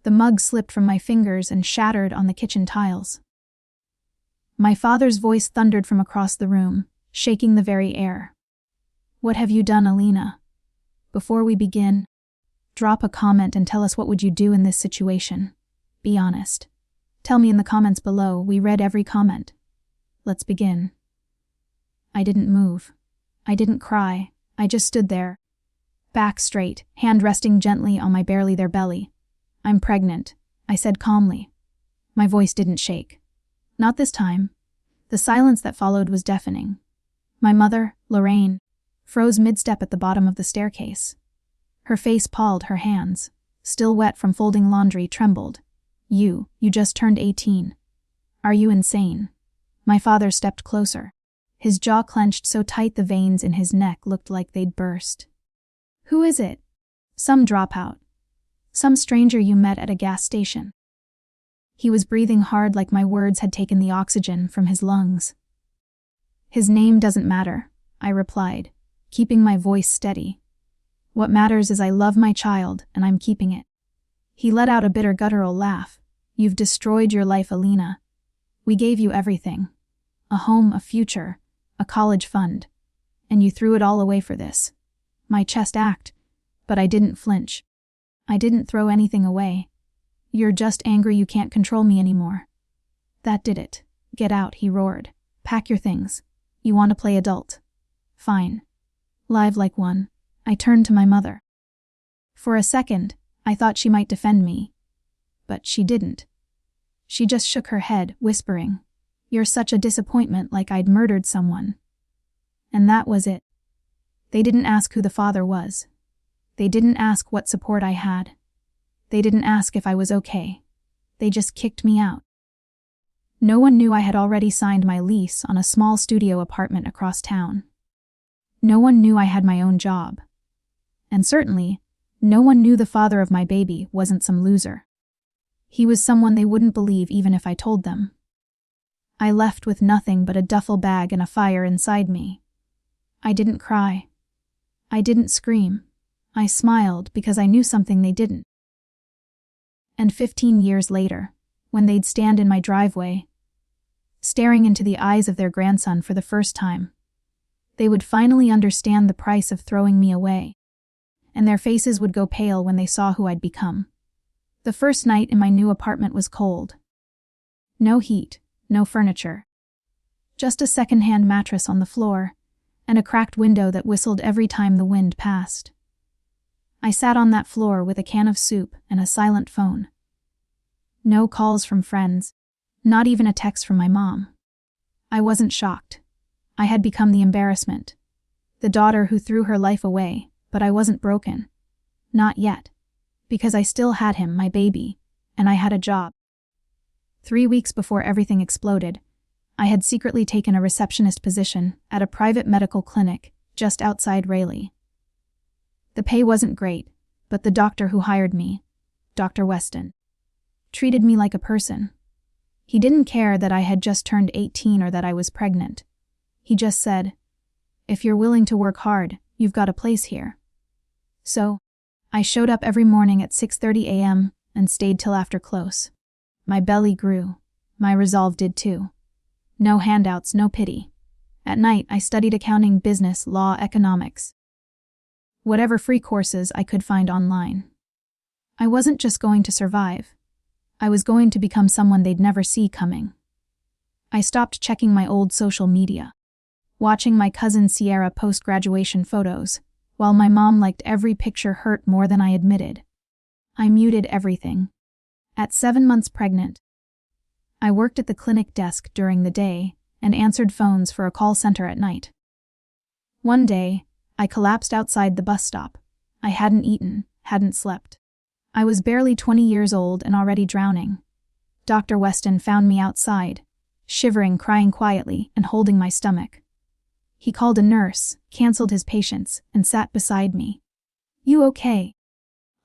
The mug slipped from my fingers and shattered on the kitchen tiles. My father's voice thundered from across the room, shaking the very air. "What have you done, Alina? Before we begin, drop a comment and tell us what would you do in this situation. Be honest. Tell me in the comments below. We read every comment. Let's begin." I didn't move. I didn't cry. I just stood there, back straight, hand resting gently on my barely there belly. "I'm pregnant," I said calmly. My voice didn't shake. Not this time. The silence that followed was deafening. My mother, Lorraine, froze mid-step at the bottom of the staircase. Her face palled, her hands, still wet from folding laundry, trembled. You just turned 18. Are you insane?" My father stepped closer. His jaw clenched so tight the veins in his neck looked like they'd burst. "Who is it?" "Some dropout. Some stranger you met at a gas station." He was breathing hard like my words had taken the oxygen from his lungs. "His name doesn't matter," I replied, keeping my voice steady. "What matters is I love my child and I'm keeping it." He let out a bitter guttural laugh. "You've destroyed your life, Alina. We gave you everything. A home, a future, a college fund. And you threw it all away for this." My chest ached, but I didn't flinch. "I didn't throw anything away. You're just angry you can't control me anymore." "That did it. Get out," he roared. "Pack your things. You want to play adult. Fine." Live like one, I turned to my mother. For a second, I thought she might defend me. But she didn't. She just shook her head, whispering, "You're such a disappointment, like I'd murdered someone." And that was it. They didn't ask who the father was. They didn't ask what support I had. They didn't ask if I was okay. They just kicked me out. No one knew I had already signed my lease on a small studio apartment across town. No one knew I had my own job. And certainly, no one knew the father of my baby wasn't some loser. He was someone they wouldn't believe even if I told them. I left with nothing but a duffel bag and a fire inside me. I didn't cry. I didn't scream. I smiled because I knew something they didn't. And 15 years later, when they'd stand in my driveway, staring into the eyes of their grandson for the first time, they would finally understand the price of throwing me away, and their faces would go pale when they saw who I'd become. The first night in my new apartment was cold. No heat, no furniture. Just a second-hand mattress on the floor, and a cracked window that whistled every time the wind passed. I sat on that floor with a can of soup and a silent phone. No calls from friends, not even a text from my mom. I wasn't shocked. I had become the embarrassment, the daughter who threw her life away, but I wasn't broken. Not yet, because I still had him, my baby, and I had a job. 3 weeks before everything exploded, I had secretly taken a receptionist position at a private medical clinic just outside Raleigh. The pay wasn't great, but the doctor who hired me, Dr. Weston, treated me like a person. He didn't care that I had just turned 18 or that I was pregnant. He just said, "If you're willing to work hard, you've got a place here." So, I showed up every morning at 6:30 a.m. and stayed till after close. My belly grew. My resolve did too. No handouts, no pity. At night, I studied accounting, business, law, economics. Whatever free courses I could find online. I wasn't just going to survive. I was going to become someone they'd never see coming. I stopped checking my old social media, watching my cousin Sierra post graduation photos, while my mom liked every picture hurt more than I admitted. I muted everything. At 7 months pregnant, I worked at the clinic desk during the day and answered phones for a call center at night. One day, I collapsed outside the bus stop. I hadn't eaten, hadn't slept. I was barely 20 years old and already drowning. Dr. Weston found me outside, shivering, crying quietly, and holding my stomach. He called a nurse, canceled his patients, and sat beside me. "You okay?"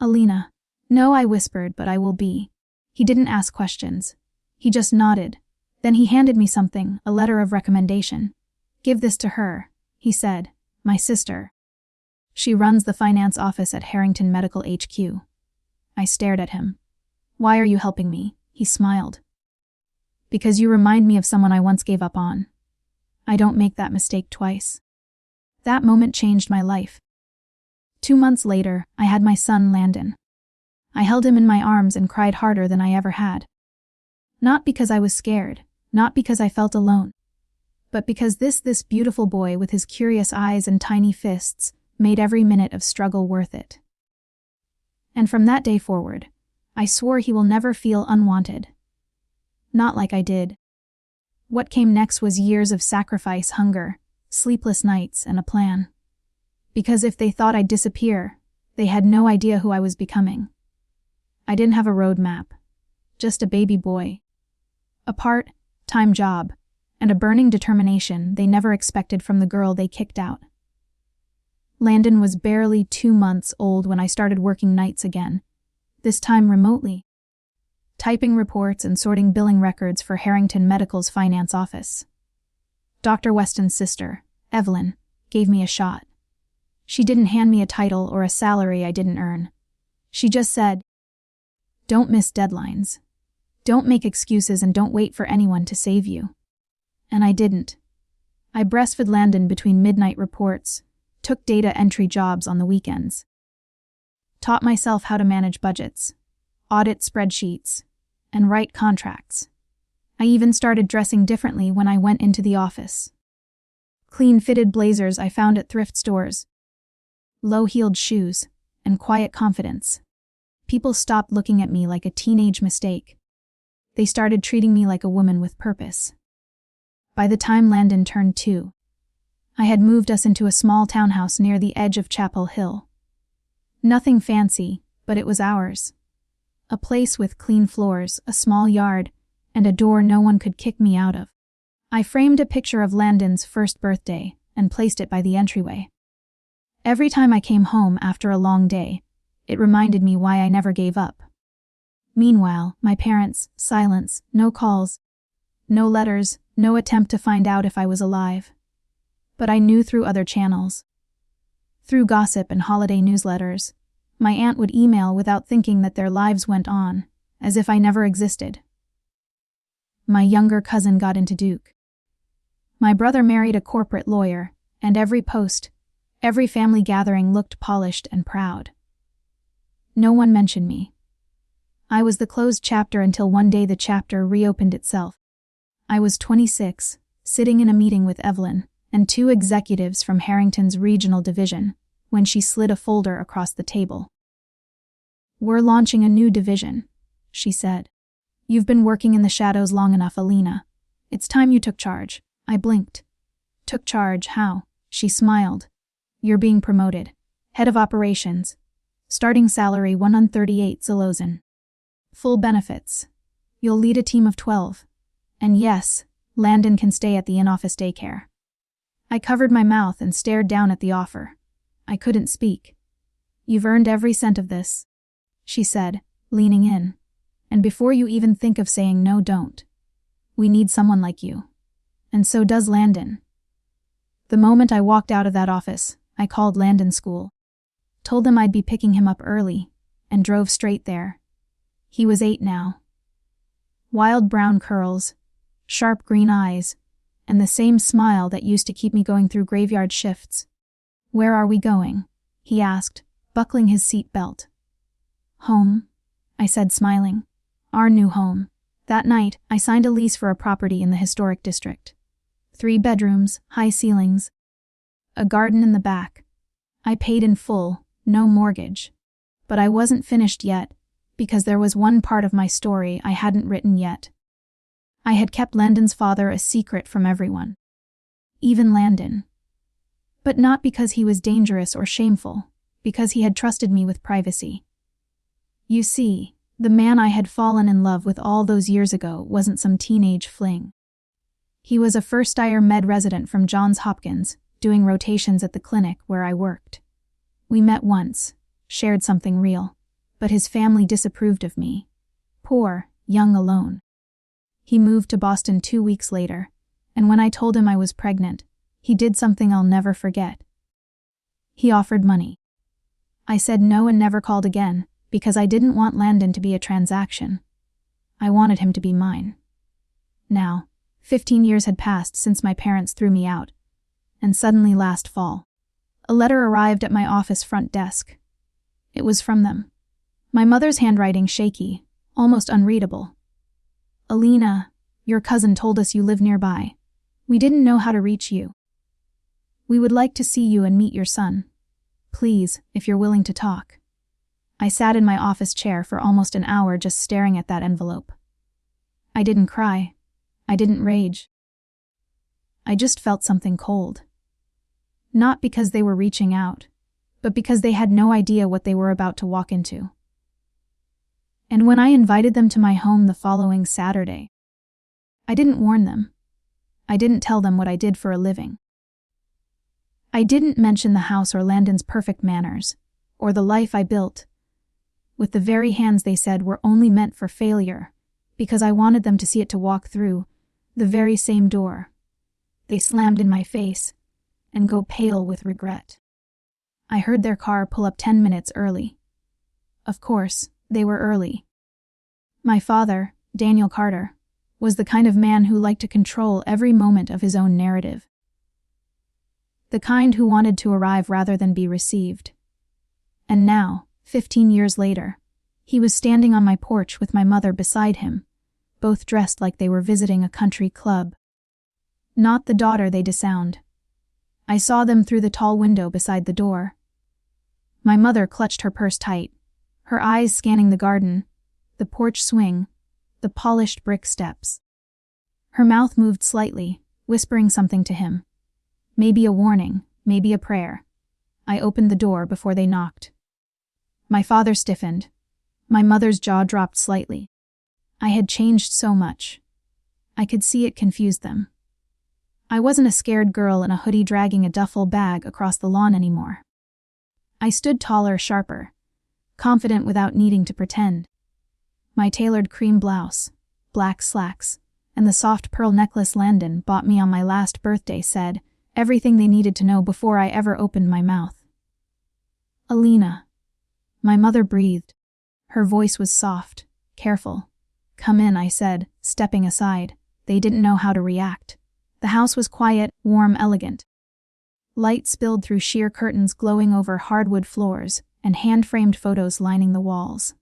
"Alina." "No," I whispered, "but I will be." He didn't ask questions. He just nodded. Then he handed me something, a letter of recommendation. "Give this to her," he said. "My sister. She runs the finance office at Harrington Medical HQ." I stared at him. Why are you helping me? He smiled. Because you remind me of someone I once gave up on. I don't make that mistake twice. That moment changed my life. 2 months later, I had my son Landon. I held him in my arms and cried harder than I ever had. Not because I was scared, not because I felt alone, but because this beautiful boy with his curious eyes and tiny fists made every minute of struggle worth it. And from that day forward, I swore he will never feel unwanted. Not like I did. What came next was years of sacrifice, hunger, sleepless nights, and a plan. Because if they thought I'd disappear, they had no idea who I was becoming. I didn't have a road map, just a baby boy, a part-time job, and a burning determination they never expected from the girl they kicked out. Landon was barely 2 months old when I started working nights again, this time remotely, typing reports and sorting billing records for Harrington Medical's finance office. Dr. Weston's sister, Evelyn, gave me a shot. She didn't hand me a title or a salary I didn't earn. She just said, "Don't miss deadlines. Don't make excuses and don't wait for anyone to save you." And I didn't. I breastfed Landon between midnight reports, took data entry jobs on the weekends, taught myself how to manage budgets, audit spreadsheets, and write contracts. I even started dressing differently when I went into the office. Clean-fitted blazers I found at thrift stores, low-heeled shoes, and quiet confidence. People stopped looking at me like a teenage mistake. They started treating me like a woman with purpose. By the time Landon turned 2, I had moved us into a small townhouse near the edge of Chapel Hill. Nothing fancy, but it was ours. A place with clean floors, a small yard, and a door no one could kick me out of. I framed a picture of Landon's first birthday and placed it by the entryway. Every time I came home after a long day, it reminded me why I never gave up. Meanwhile, my parents, silence, no calls, no letters, no attempt to find out if I was alive. But I knew through other channels. Through gossip and holiday newsletters, my aunt would email without thinking that their lives went on, as if I never existed. My younger cousin got into Duke. My brother married a corporate lawyer, and every post, every family gathering looked polished and proud. No one mentioned me. I was the closed chapter until one day the chapter reopened itself. I was 26, sitting in a meeting with Evelyn and 2 executives from Harrington's regional division, when she slid a folder across the table. "We're launching a new division," she said. "You've been working in the shadows long enough, Alina. It's time you took charge." I blinked. "Took charge, how?" She smiled. "You're being promoted. Head of operations. Starting salary 138 Zalozen. Full benefits. You'll lead a team of 12. And yes, Landon can stay at the in-office daycare." I covered my mouth and stared down at the offer. I couldn't speak. "You've earned every cent of this," she said, leaning in. "And before you even think of saying no, don't. We need someone like you. And so does Landon." The moment I walked out of that office, I called Landon's school. Told them I'd be picking him up early, and drove straight there. He was 8 now. Wild brown curls, sharp green eyes, and the same smile that used to keep me going through graveyard shifts. "Where are we going?" he asked, buckling his seat belt. "Home," I said, smiling. "Our new home." That night, I signed a lease for a property in the historic district. 3 bedrooms, high ceilings, a garden in the back. I paid in full, no mortgage. But I wasn't finished yet, because there was one part of my story I hadn't written yet. I had kept Landon's father a secret from everyone. Even Landon. But not because he was dangerous or shameful, because he had trusted me with privacy. You see, the man I had fallen in love with all those years ago wasn't some teenage fling. He was a first-year med resident from Johns Hopkins, doing rotations at the clinic where I worked. We met once, shared something real, but his family disapproved of me. Poor, young, alone. He moved to Boston 2 weeks later, and when I told him I was pregnant, he did something I'll never forget. He offered money. I said no and never called again, because I didn't want Landon to be a transaction. I wanted him to be mine. Now, 15 years had passed since my parents threw me out, and suddenly last fall, a letter arrived at my office front desk. It was from them. My mother's handwriting shaky, almost unreadable. Alina, your cousin told us you live nearby. We didn't know how to reach you. We would like to see you and meet your son. Please, if you're willing to talk. I sat in my office chair for almost an hour just staring at that envelope. I didn't cry. I didn't rage. I just felt something cold. Not because they were reaching out, but because they had no idea what they were about to walk into. And when I invited them to my home the following Saturday, I didn't warn them. I didn't tell them what I did for a living. I didn't mention the house or Landon's perfect manners, or the life I built, with the very hands they said were only meant for failure, because I wanted them to see it to walk through the very same door. They slammed in my face and go pale with regret. I heard their car pull up 10 minutes early. Of course, they were early. My father, Daniel Carter, was the kind of man who liked to control every moment of his own narrative. The kind who wanted to arrive rather than be received. And now, 15 years later, he was standing on my porch with my mother beside him, both dressed like they were visiting a country club. Not the daughter they disowned. I saw them through the tall window beside the door. My mother clutched her purse tight, her eyes scanning the garden, the porch swing, the polished brick steps. Her mouth moved slightly, whispering something to him. Maybe a warning, maybe a prayer. I opened the door before they knocked. My father stiffened. My mother's jaw dropped slightly. I had changed so much. I could see it confused them. I wasn't a scared girl in a hoodie dragging a duffel bag across the lawn anymore. I stood taller, sharper, confident without needing to pretend. My tailored cream blouse, black slacks, and the soft pearl necklace Landon bought me on my last birthday said everything they needed to know before I ever opened my mouth. Alina. My mother breathed. Her voice was soft, careful. Come in, I said, stepping aside. They didn't know how to react. The house was quiet, warm, elegant. Light spilled through sheer curtains glowing over hardwood floors and hand-framed photos lining the walls.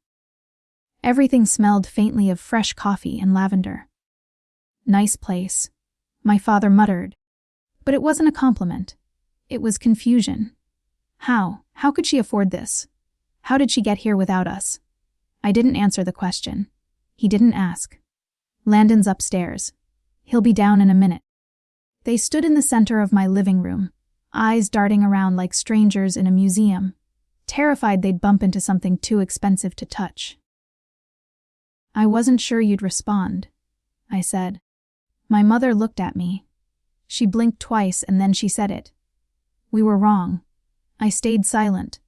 Everything smelled faintly of fresh coffee and lavender. Nice place, my father muttered. But it wasn't a compliment. It was confusion. How could she afford this? How did she get here without us? I didn't answer the question. He didn't ask. Landon's upstairs. He'll be down in a minute. They stood in the center of my living room, eyes darting around like strangers in a museum, terrified they'd bump into something too expensive to touch. I wasn't sure you'd respond, I said. My mother looked at me. She blinked twice and then she said it. We were wrong. I stayed silent.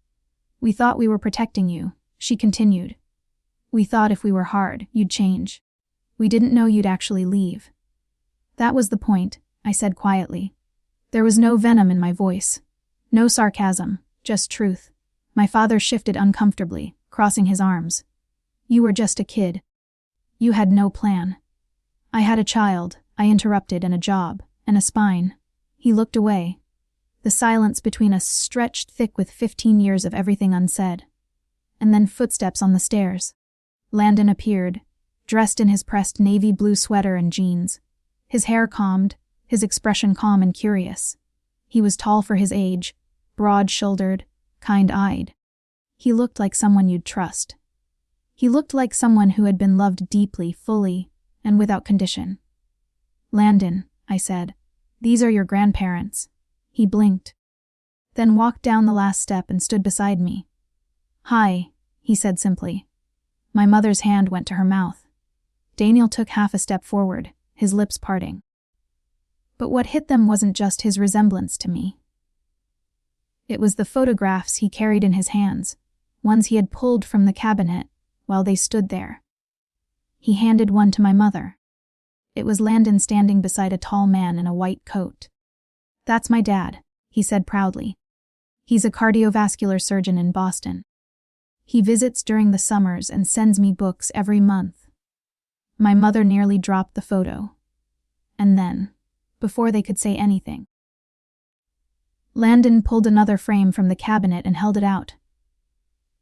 We thought we were protecting you, she continued. We thought if we were hard, you'd change. We didn't know you'd actually leave. That was the point, I said quietly. There was no venom in my voice. No sarcasm, just truth. My father shifted uncomfortably, crossing his arms. You were just a kid. You had no plan. I had a child, I interrupted, and a job, and a spine. He looked away. The silence between us stretched thick with 15 years of everything unsaid. And then footsteps on the stairs. Landon appeared, dressed in his pressed navy blue sweater and jeans. His hair combed, his expression calm and curious. He was tall for his age, broad-shouldered, kind-eyed. He looked like someone you'd trust. He looked like someone who had been loved deeply, fully, and without condition. Landon, I said, these are your grandparents. He blinked, then walked down the last step and stood beside me. Hi, he said simply. My mother's hand went to her mouth. Daniel took half a step forward, his lips parting. But what hit them wasn't just his resemblance to me. It was the photographs he carried in his hands, ones he had pulled from the cabinet while they stood there. He handed one to my mother. It was Landon standing beside a tall man in a white coat. That's my dad, he said proudly. He's a cardiovascular surgeon in Boston. He visits during the summers and sends me books every month." My mother nearly dropped the photo. And then, before they could say anything, Landon pulled another frame from the cabinet and held it out.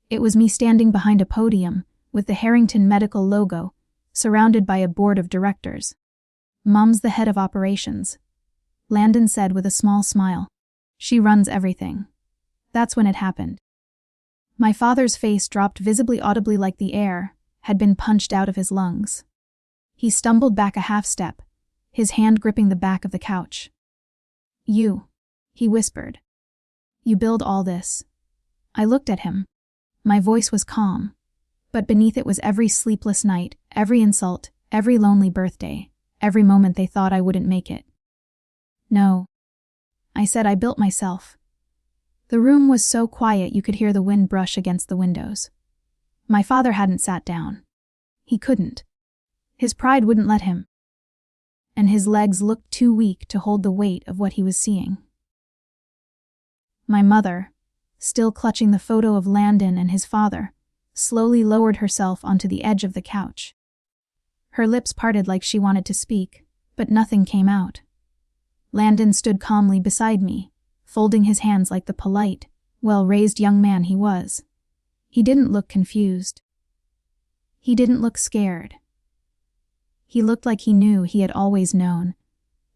It was me standing behind a podium with the Harrington Medical logo, surrounded by a board of directors. "Mom's the head of operations," Landon said with a small smile. "She runs everything." That's when it happened. My father's face dropped visibly audibly like the air had been punched out of his lungs. He stumbled back a half step, his hand gripping the back of the couch. "You," he whispered. "You build all this." I looked at him. My voice was calm, but beneath it was every sleepless night, every insult, every lonely birthday, every moment they thought I wouldn't make it. "No," I said, "I built myself." The room was so quiet you could hear the wind brush against the windows. My father hadn't sat down. He couldn't. His pride wouldn't let him. And his legs looked too weak to hold the weight of what he was seeing. My mother, still clutching the photo of Landon and his father, slowly lowered herself onto the edge of the couch. Her lips parted like she wanted to speak, but nothing came out. Landon stood calmly beside me, folding his hands like the polite, well-raised young man he was. He didn't look confused. He didn't look scared. He looked like he knew he had always known,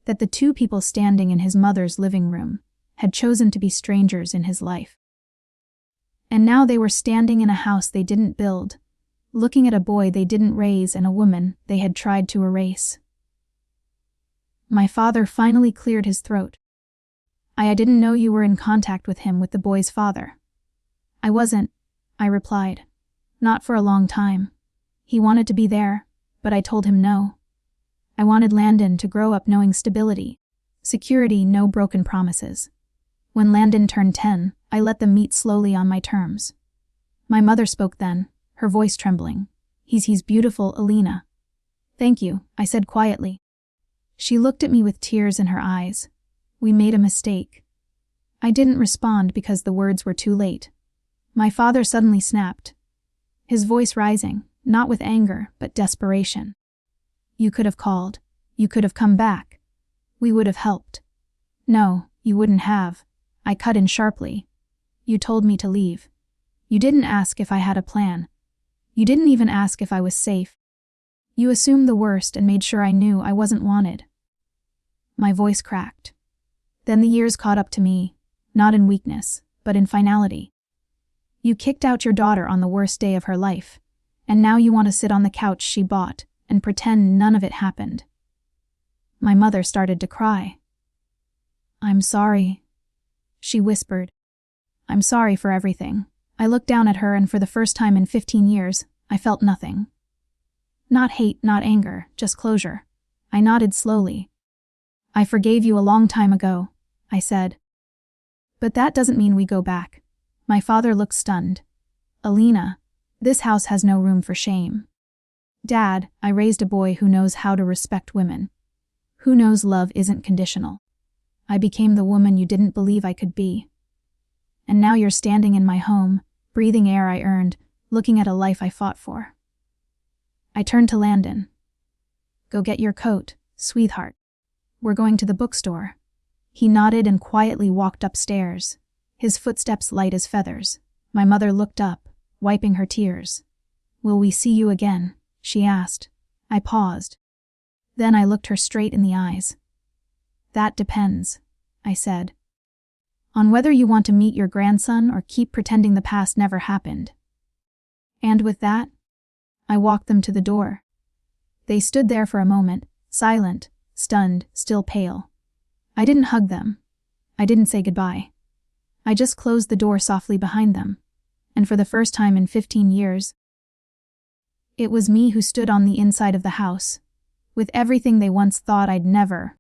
that the two people standing in his mother's living room had chosen to be strangers in his life. And now they were standing in a house they didn't build, looking at a boy they didn't raise and a woman they had tried to erase. My father finally cleared his throat. I didn't know you were in contact with him, with the boy's father." "I wasn't," I replied. "Not for a long time. He wanted to be there, but I told him no. I wanted Landon to grow up knowing stability, security, no broken promises. When Landon turned 10, I let them meet slowly on my terms." My mother spoke then, her voice trembling. He's beautiful, Alina." "Thank you," I said quietly. She looked at me with tears in her eyes. "We made a mistake." I didn't respond because the words were too late. My father suddenly snapped, his voice rising, not with anger, but desperation. "You could have called. You could have come back. We would have helped." "No, you wouldn't have," I cut in sharply. "You told me to leave. You didn't ask if I had a plan. You didn't even ask if I was safe. You assumed the worst and made sure I knew I wasn't wanted." My voice cracked. Then the years caught up to me, not in weakness, but in finality. "You kicked out your daughter on the worst day of her life, and now you want to sit on the couch she bought and pretend none of it happened." My mother started to cry. "I'm sorry," she whispered. "I'm sorry for everything." I looked down at her, and for the first time in 15 years, I felt nothing. Not hate, not anger, just closure. I nodded slowly. "I forgave you a long time ago," I said. "But that doesn't mean we go back." My father looked stunned. "Alina, this house has no room for shame." "Dad, I raised a boy who knows how to respect women, who knows love isn't conditional. I became the woman you didn't believe I could be. And now you're standing in my home, breathing air I earned, looking at a life I fought for." I turned to Landon. "Go get your coat, sweetheart. We're going to the bookstore." He nodded and quietly walked upstairs, his footsteps light as feathers. My mother looked up, wiping her tears. "Will we see you again?" she asked. I paused. Then I looked her straight in the eyes. "That depends," I said. "On whether you want to meet your grandson or keep pretending the past never happened." And with that, I walked them to the door. They stood there for a moment, silent, stunned, still pale. I didn't hug them. I didn't say goodbye. I just closed the door softly behind them, and for the first time in 15 years, it was me who stood on the inside of the house, with everything they once thought I'd never,